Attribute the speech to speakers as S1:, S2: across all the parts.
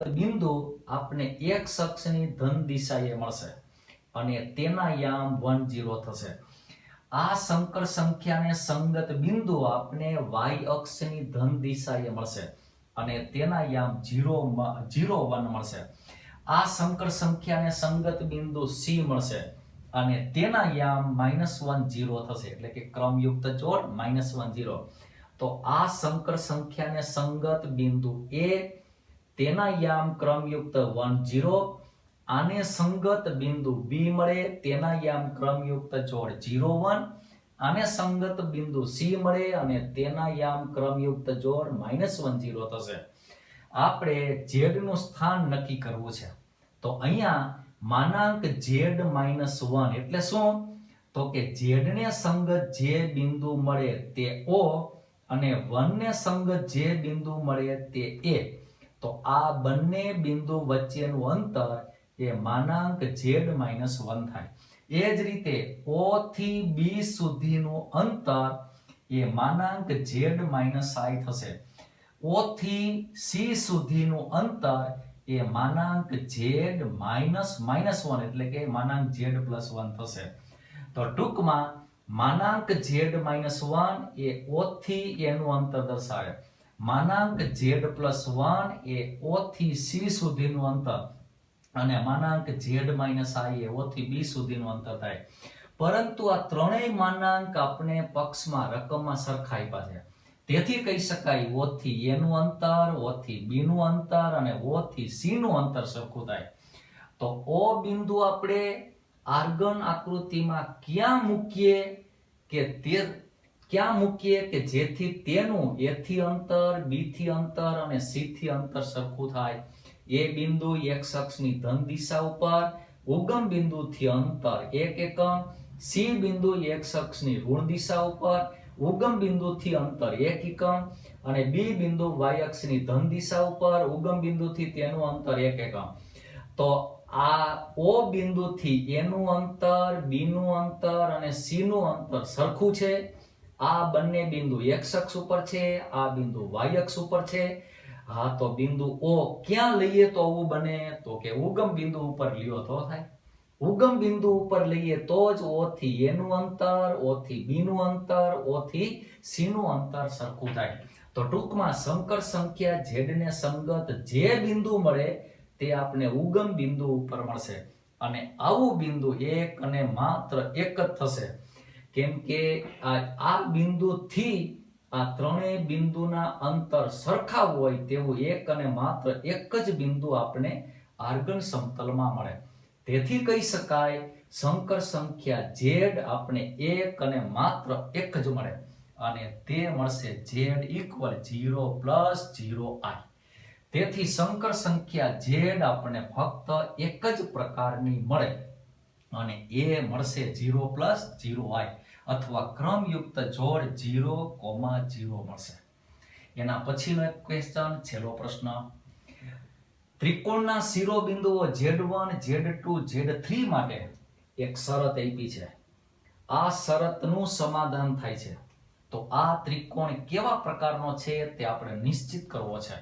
S1: બિંદુ આપણે x અક્ષની ધન દિશાએ મળશે અને તેના યામ 10 થશે. આ સંકર સંખ્યાને સંગત બિંદુ આપણે y અક્ષની ધન દિશાએ મળશે અને તેના યામ 0 1 મળશે. આ સંકર સંખ્યાને સંગત બિંદુ c મળશે અને તેના યામ -1 0 થશે, એટલે કે ક્રમયુક્ત જોડ -1 0. તો આ સંકર સંખ્યાને સંગત બિંદુ a, તેના યામ ક્રમયુક્ત 1 0, આને સંગત બિંદુ b મળે, તેના યામ ક્રમયુક્ત જોડ 0 1, આને સંગત બિંદુ c મળે અને તેના યામ ક્રમયુક્ત જોડ -1 0 થશે. આપણે z નું સ્થાન નક્કી કરવું છે. તો અહીંયા માનાંક z -1 એટલે શું? તો કે z ને સંગત જે બિંદુ મળે તે o અને 1 ને સંગત જે બિંદુ મળે તે a. તો આ બંને બિંદુ વચ્ચેનું અંતર એ માનાંક z-1 થાય. એ જ રીતે o થી b સુધીનું અંતર એ માનાંક z-i થશે. o થી c સુધીનું અંતર એ માનાંક z-1 એટલે કે માનાંક z+1 થશે. તો ટૂંકમાં માનાંક z-1 એ o થી a નું અંતર દર્શાવે. માનાંક z+1 એ o થી c સુધીનું અંતર અને માનાંક z-i એ o થી b સુધીનું અંતર થાય. પરંતુ આ ત્રણેય માનાંક આપણે પક્ષમાં રકમમાં સરખા આપ્યા છે. તેથી કહી શકાય o થી a નું અંતર, o થી b નું અંતર અને o થી c નું અંતર સરખું થાય. તો o બિંદુ આપણે આર્ગન આકૃતિમાં ક્યાં મૂકીએ કે જેથી તેનું a થી અંતર, b થી અંતર અને c થી અંતર સરખું થાય. એ બિંદુ x અક્ષની ધન દિશા ઉપર ઉગમ બિંદુથી અંતર 1 એકમ, c બિંદુ x અક્ષની ઋણ દિશા ઉપર ઉગમ બિંદુથી અંતર 1 એકમ અને b બિંદુ y અક્ષની ધન દિશા ઉપર ઉગમ બિંદુથી તેનું અંતર 1 એકમ. તો આ o બિંદુથી a નું અંતર, b નું અંતર અને c નું અંતર સરખું છે. આ બંને બિંદુ x અક્ષ ઉપર છે, આ બિંદુ y અક્ષ ઉપર છે. હા, તો બિંદુ o ક્યાં લઈએ તો આવું બને? તો કે ઉગમ બિંદુ ઉપર લ્યો તો થાય. ઉગમ બિંદુ ઉપર લઈએ તો જ o થી a નું અંતર, o થી b નું અંતર, o થી c નું અંતર સરખું થાય. તો ટૂંકમાં સંકર સંખ્યા z ને સંગત જે બિંદુ મળે તે આપણે ઉગમ બિંદુ ઉપર મળશે અને આવું બિંદુ એક અને માત્ર એક જ થશે. કેમ કે આ બિંદુથી આ ત્રણેય બિંદુના અંતર સરખા હોય તેવું એક અને માત્ર એક જ બિંદુ આપણે આર્ગન સમતલમાં મળે. તેથી કહી શકાય સંકર સંખ્યા z આપણે એક અને માત્ર એક જ મળે અને તે મળશે z = 0 + 0i. તેથી સંકર સંખ્યા z આપણે ફક્ત એક જ પ્રકારની મળે અને એ મળશે 0 + 0i અથવા ક્રમયુક્ત જોડ 0,0 મળશે. એના પછીનો એક ક્વેશ્ચન, છેલ્લો પ્રશ્ન. ત્રિકોણના શિરોબિંદુઓ Z1, Z2, Z3 માટે એક શરત આપી છે. આ શરતનું સમાધાન થાય છે. તો આ ત્રિકોણ કેવા પ્રકારનો છે તે આપણે નિશ્ચિત કરવો છે.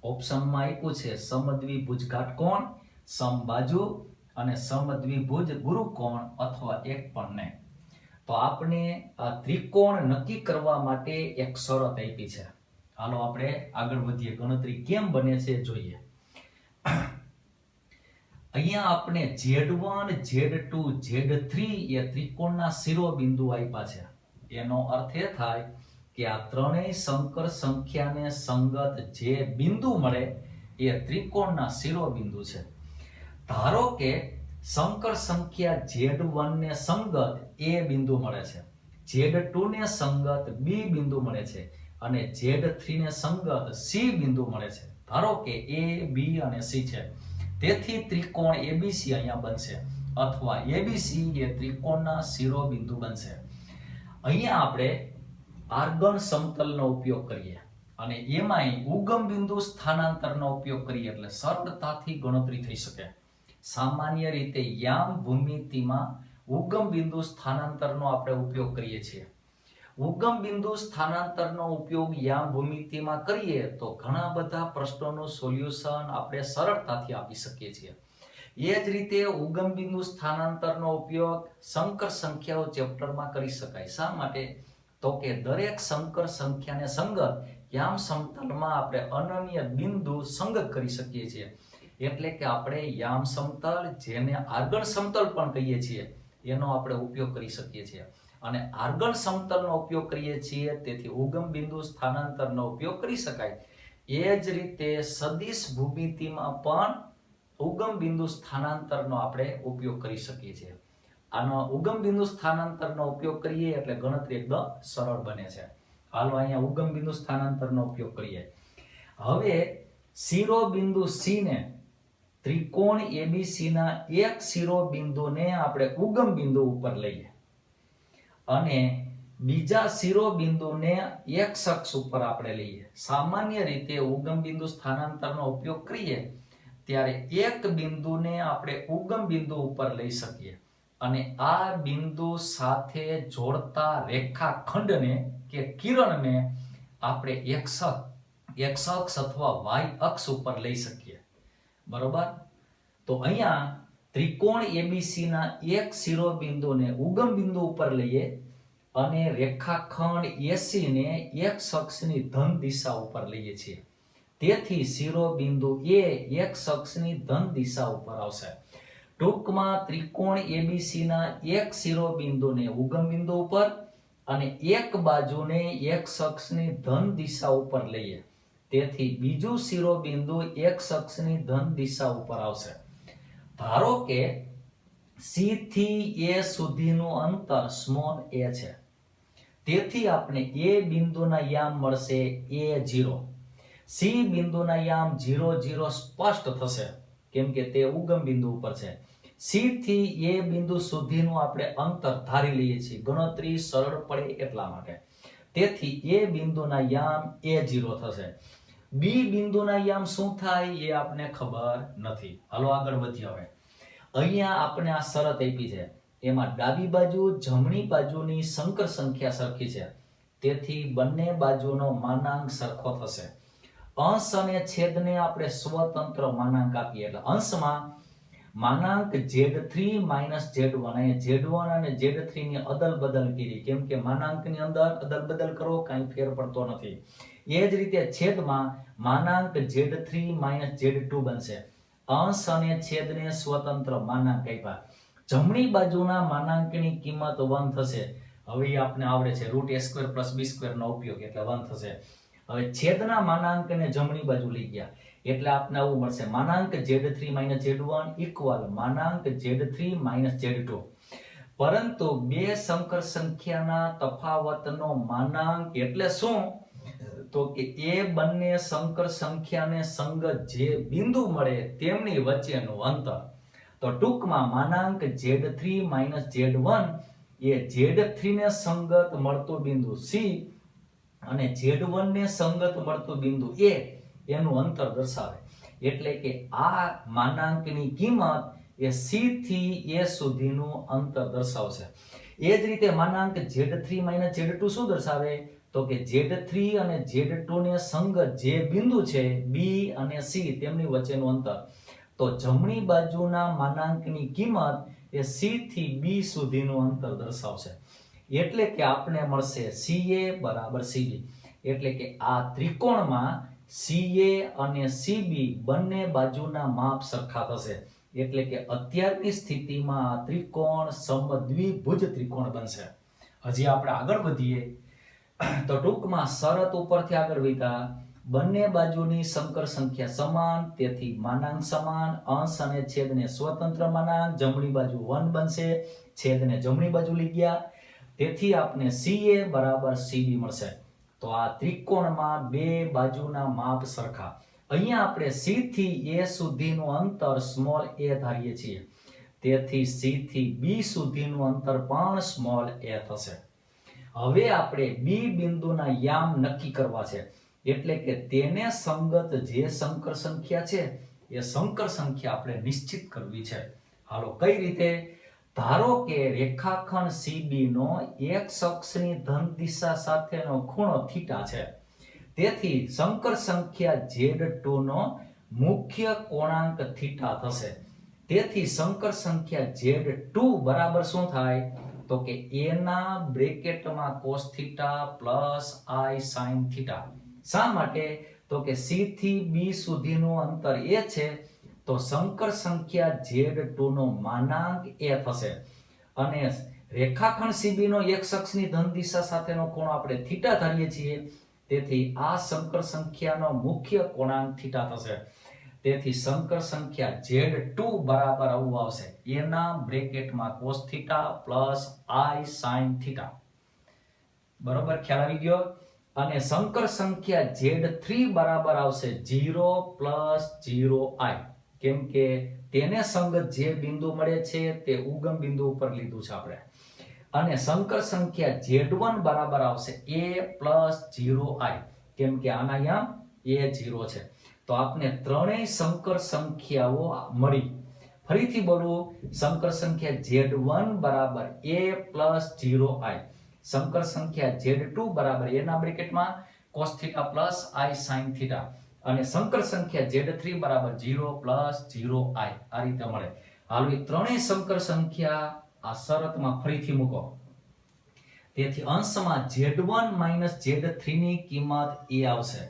S1: ઓપ્શનમાં આપ્યું છે સમદ્વિભુજ કાટકોણ, સમબાજુ અને સમદ્વિભુજ ગુરુકોણ અથવા એક પણ નહીં. તો આપણે આ ત્રિકોણ નક્કી કરવા માટે એક શરત આપી છે. હાલો આપણે આગળ વધીએ, ગણતરી કેમ બને છે જોઈએ. અહીંયા આપણે Z1, Z2, Z3 એ ત્રિકોણના શિરોબિંદુ આપ્યા છે. એનો અર્થ એ થાય કે આ ત્રણેય સંકર સંખ્યાને સંગત જે બિંદુ મળે એ ત્રિકોણના શિરોબિંદુ છે. ધારો કે સંકર સંખ્યા Z1 ને સંગત a બિંદુ મળે છે, Z2 ને સંગત b બિંદુ મળે છે અને Z3 ને સંગત c બિંદુ મળે છે. ધારો કે a, b અને c છે. તેથી ત્રિકોણ ABC અહીંયા બનશે અથવા ABC એ ત્રિકોણના શિરોબિંદુ બનશે. અહીંયા આપણે આર્ગન સમતલનો ઉપયોગ કરીએ અને એમાંય ઉગમ બિંદુ સ્થાનાંતરનો ઉપયોગ કરીએ એટલે સરળતાથી ગણતરી થઈ શકે. સામાન્ય રીતે યામ ભૂમિતિમાં ઉગમ બિંદુ સ્થાનાંતરનો આપણે ઉપયોગ કરીએ છીએ. ઉગમ બિંદુ સ્થાનાંતરનો ઉપયોગ યામ ભૂમિતિમાં કરીએ તો ઘણા બધા પ્રશ્નોનું સોલ્યુશન આપણે સરળતાથી આપી શકીએ છીએ. એ જ રીતે ઉગમ બિંદુ સ્થાનાંતરનો ઉપયોગ સંકર સંખ્યાઓ ચેપ્ટરમાં કરી શકાય. શા માટે? તો કે દરેક સંકર સંખ્યાને સંગત યામ સમતલમાં આપણે અનન્ય બિંદુ સંગત કરી શકીએ છીએ. એટલે કે આપણે યામ સમતલ, જેને આર્ગણ સમતલ પણ કહીએ છીએ, એનો આપણે ઉપયોગ કરી શકીએ છીએ. અને આર્ગણ સમતલનો ઉપયોગ કરીએ છીએ, તેથી ઉગમ બિંદુ સ્થાનાંતરનો ઉપયોગ કરી શકાય. એ જ રીતે સદિશ ભૂમિતિમાં પણ ઉગમ બિંદુ સ્થાનાંતરનો આપણે ઉપયોગ કરી શકીએ છીએ. આનો ઉગમ બિંદુ સ્થાનાંતરનો ઉપયોગ કરીએ એટલે ગણતરી એકદમ સરળ બને છે. હાલો અહીંયા ઉગમ બિંદુ સ્થાનાંતરનો ઉપયોગ કરીએ. હવે શિરોબિંદુ C ને ત્રિકોણ ABC ના એક શિરોબિંદુને આપણે ઉગમ બિંદુ ઉપર લઈએ અને બીજા શિરોબિંદુને x અક્ષ ઉપર આપણે લઈએ. સામાન્ય રીતે ઉગમ બિંદુ સ્થાનાંતરનો ઉપયોગ કરીએ ત્યારે એક બિંદુને આપણે ઉગમ બિંદુ ઉપર લઈ શકીએ અને આ બિંદુ સાથે જોડતા રેખાખંડને કે કિરણને આપણે x અક્ષ અથવા y અક્ષ ઉપર લઈ શકીએ. બરોબર? તો અહીંયા ત્રિકોણ ABC ના એક શિરોબિંદુને ઉગમ બિંદુ ઉપર લઈએ અને રેખાખંડ AC ને x અક્ષની ધન દિશા ઉપર લઈએ છીએ. તેથી શિરોબિંદુ A x અક્ષની ધન દિશા ઉપર આવશે. ટૂંકમાં ત્રિકોણ ABC ના એક શિરોબિંદુને ઉગમ બિંદુ ઉપર અને એક બાજુને x અક્ષની ધન દિશા ઉપર લઈએ. તેથી બીજું શિરોબિંદુ x અક્ષની ધન દિશા ઉપર આવશે. ધારો કે C થી A સુધીનું અંતર સ્મોલ a છે. તેથી આપણે A બિંદુના યામ મળશે A0. C બિંદુના યામ 0 0 સ્પષ્ટ થશે કેમ કે તે ઉગમ બિંદુ ઉપર છે. C થી A બિંદુ સુધીનું આપણે અંતર ધારી લઈએ છીએ, ગણતરી સરળ પડે એટલા માટે. તેથી A બિંદુના યામ A0 થશે. B બિંદુના યામ શું થાય એ આપને ખબર નથી. હાલો આગળ વધીએ. હવે અહીંયા આપણે આ શરત આપી છે, એમાં ડાબી બાજુ જમણી બાજુની સંકર સંખ્યા સરખી છે, તેથી બંને બાજુનો માનાંક સરખો થશે. અંશ અને છેદને આપણે સ્વતંત્ર માનાંક આપીએ એટલે અંશમાં માનાંક Z3 - Z1. અહીંયા Z1 અને Z3 ની અદલ બદલ કરી કેમ કે માનાંકની અંદર અદલ બદલ કરો કાંઈ ફેર પડતો નથી. એ જ રીતે છેદમાં માનાંક Z3 - Z2 બનશે. અંશ અને છેદને સ્વતંત્ર માનાંક આપ્યા. જમણી બાજુના માનાંકની કિંમત 1 થશે. હવે આપણે આવડે છે √a² + b² નો ઉપયોગ એટલે 1 થશે. હવે છેદના માનાંકને જમણી બાજુ લઈ ગયા એટલે આપને આવું મળશે માનાંક Z3 - Z1 = માનાંક Z3 - Z2. પરંતુ બે સંકર સંખ્યાના તફાવતનો માનાંક એટલે શું? તો કે એ બંને સંકર સંખ્યાને સંગત જે બિંદુ મળે તેમની વચ્ચેનું અંતર. તો ટૂંકમાં માનાંક Z3 - Z1 એ Z3 ને સંગત મળતું બિંદુ C અને Z1 ને સંગત મળતું બિંદુ A એનું અંતર દર્શાવે. એટલે કે આ માનાંકની કિંમત એ C થી A સુધીનું અંતર દર્શાવશે. એ જ રીતે માનાંક Z3 - Z2 શું દર્શાવે? તો કે Z3 અને Z2 ને સંગત જે બિંદુ છે B અને C તેમની વચ્ચેનું અંતર. તો જમણી બાજુના માનાંકની કિંમત એ C થી B સુધીનું અંતર દર્શાવશે. એટલે કે આપણે મળશે CA = CB. એટલે કે આ ત્રિકોણમાં CA અને CB બંને બાજુના માપ સરખા થશે. એટલે કે અત્યારની સ્થિતિમાં આ ત્રિકોણ સમદ્વિભુજ ત્રિકોણ બનશે. હજી આપણે આગળ વધીએ તો ટૂંકમાં શરત ઉપરથી આગળ વધ્યા બંને બાજુની સંકર સંખ્યા સમાન, તેથી માનાંક સમાન. અંશ અને છેદને સ્વતંત્ર માનાંક. જમણી બાજુ 1 બનશે, છેદને જમણી બાજુ લઈ ગયા, તેથી આપણે CA = CB મળશે. તો આ ત્રિકોણમાં બે બાજુના માપ સરખા. અહીંયા આપણે C થી A સુધીનું અંતર સ્મોલ a ધારીએ છીએ, તેથી C થી B સુધીનું અંતર પણ સ્મોલ a થશે. હવે આપણે B બિંદુના યામ નક્કી કરવા છે, એટલે કે તેને સંગત જે સંકર સંખ્યા છે એ સંકર સંખ્યા આપણે નિશ્ચિત કરવી છે. હાલો કઈ રીતે? ધારો કે રેખાખંડ CB નો x અક્ષની ધન દિશા સાથેનો ખૂણો થીટા છે. તેથી સંકર સંખ્યા Z2 નો મુખ્ય કોણાંક થીટા થશે. તેથી સંકર સંખ્યા Z2 બરાબર શું થાય? તો કે a ના બ્રેકેટમાં cos theta plus I sin theta. શા માટે? તો કે C થી B સુધીનું અંતર a છે, તો સંકર સંખ્યા Z2 નો માનાંક a થશે. અને રેખાખંડ CB નો x અક્ષની ધન દિશા સાથેનો ખૂણો આપણે થીટા ધારીએ છીએ, તેથી આ સંકર સંખ્યાનો મુખ્ય કોણાંક થીટા થશે. તેથી સંકર સંખ્યા Z2 બરાબર આવું આવશે, a ના બ્રેકેટમાં cos theta plus I sin theta. બરોબર, ખ્યાલ આવી ગયો? અને સંકર સંખ્યા Z3 બરાબર આવશે 0 પ્લસ 0i. કેમ કે તેને સંગત જે બિંદુ મળે છે તે ઉગમ બિંદુ ઉપર લીધું છે આપણે. અને સંકર સંખ્યા Z1 બરાબર આવશે a પ્લસ 0i. કેમ કે આના અહીંયા a 0 છે. તો આપણે ત્રણેય સંકર સંખ્યાઓ મળી. ફરીથી બોલું, સંકર સંખ્યા Z1 બરાબર a પ્લસ 0i. સંકર સંખ્યા Z2 બરાબર a ના બ્રેકેટમાં cos theta plus I sin theta. અને સંકર સંખ્યા Z3 બરાબર 0 પ્લસ 0i. આ રીતે મળે. હાલ એ ત્રણેય સંકર સંખ્યા આ શરતમાં ફરીથી મૂકો. તેથી અંશમાં Z1 માઇનસ Z3 ની કિંમત a આવશે.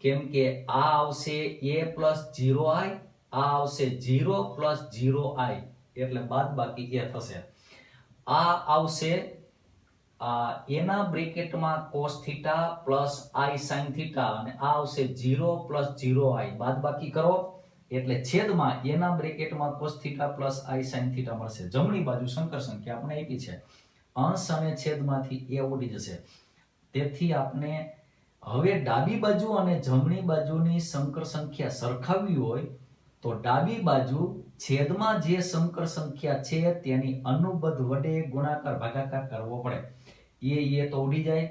S1: કેમ કે આ આવશે a પ્લસ 0i, આ આવશે 0 પ્લસ 0i, એટલે બાદબાકી a થશે. આ આવશે એના બ્રેકેટમાં cos theta plus I sin theta, અને આ આવશે 0 પ્લસ 0i. બાદબાકી કરો એટલે છેદમાં એના બ્રેકેટમાં cos theta plus I sin theta મળશે. જમણી બાજુ સંકર સંખ્યા આપણે આપી છે, અંશ અને છેદમાંથી a ઉડી જશે. તેથી આપણે હવે ડાબી બાજુ અને જમણી બાજુની સંકર સંખ્યા સરખાવવી હોય તો ડાબી બાજુ છેદમાં જે સંકર સંખ્યા છે તેની અનુબદ્ધ વડે ગુણાકાર ભાગાકાર કરવો પડે. એ તો ઉડી જાય.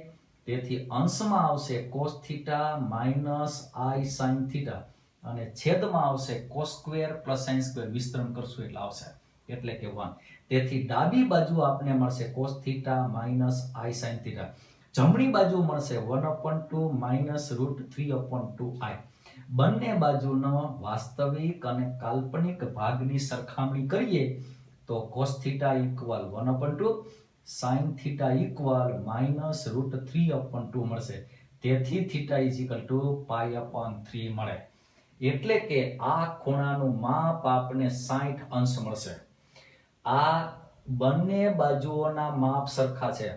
S1: તેથી અંશમાં આવશે cos theta minus I sin theta, અને છેદમાં આવશે cos square plus sin square. વિસ્તરણ કરશું એટલે આવશે, એટલે કે 1. તેથી ડાબી બાજુ આપણે મળશે cos theta minus I sin theta. જમણી બાજુ મળશે 1/2 માઇનસ √3/2i. બંને બાજુનો વાસ્તવિક અને કાલ્પનિક ભાગની સરખામણી કરીએ તો cos theta equal 1/2, sin theta equal minus √3/2 મળશે. તેથી થીટા pi/3 મળે. એટલે કે આ ખૂણાનું માપ આપને 60 અંશ મળશે. આ બંને બાજુઓના માપ સરખા છે,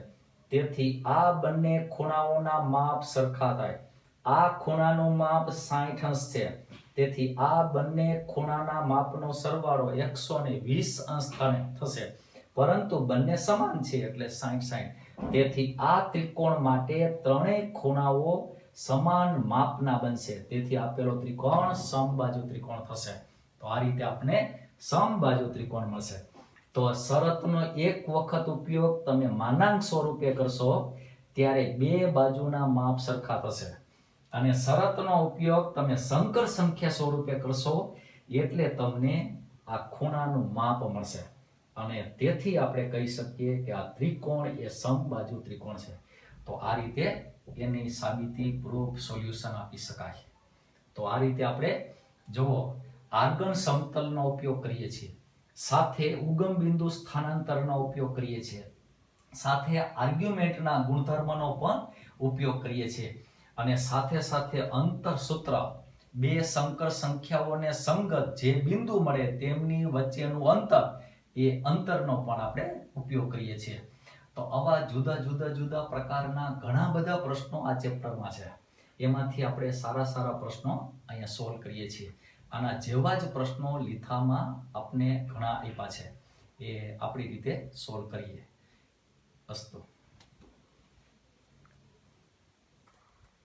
S1: તેથી આ બંને ખૂણાઓના માપ સરખા થાય. આ ખૂણાનું માપ 60 અંશ છે, તેથી આ બંને ખૂણાના માપનો સરવાળો 120 અંશ થશે. પરંતુ બંને સમાન છે એટલે 60-60. તેથી આ ત્રિકોણ માટે ત્રણેય ખૂણાઓ સમાન માપના બનશે. તેથી આપેલો ત્રિકોણ સમબાજુ ત્રિકોણ થશે. તો આ રીતે આપણે સમબાજુ ત્રિકોણ મળશે. તો શરતનો એક વખત ઉપયોગ તમે માનાંક સ્વરૂપે કરશો ત્યારે બે બાજુના માપ સરખા થશે, અને શરતનો ઉપયોગ તમે સંકર સંખ્યા સ્વરૂપે કરશો એટલે તમને આ ખૂણાનું માપ મળશે. અને તેથી આપણે કહી શકીએ કે આ ત્રિકોણ એ સમબાજુ ત્રિકોણ છે. તો આ રીતે એની સાબિતી પ્રૂફ સોલ્યુશન આપી શકાય. તો આ રીતે આપણે જુઓ, આર્ગન સમતલનો ઉપયોગ કરીએ છીએ, સાથે ઉગમ બિંદુ સ્થાનાંતરનો ઉપયોગ કરીએ છીએ, સાથે આર્ગ્યુમેન્ટના ગુણધર્મનો પણ ઉપયોગ કરીએ છીએ, અને સાથે સાથે અંતર સૂત્ર, બે સંકર સંખ્યાઓને સંગત જે બિંદુ મળે તેમની વચ્ચેનું અંતર, એ અંતરનો પણ આપણે ઉપયોગ કરીએ છીએ. તો આવા જુદા પ્રકારના ઘણા બધા પ્રશ્નો આ ચેપ્ટરમાં છે. એમાંથી આપણે સારા પ્રશ્નો અહીંયા સોલ્વ કરીએ છીએ. આના જેવા જ પ્રશ્નો લીથામાં આપણે ઘણા આપ્યા છે, એ આપણી રીતે સોલ્વ કરીએ. અસ્તુ.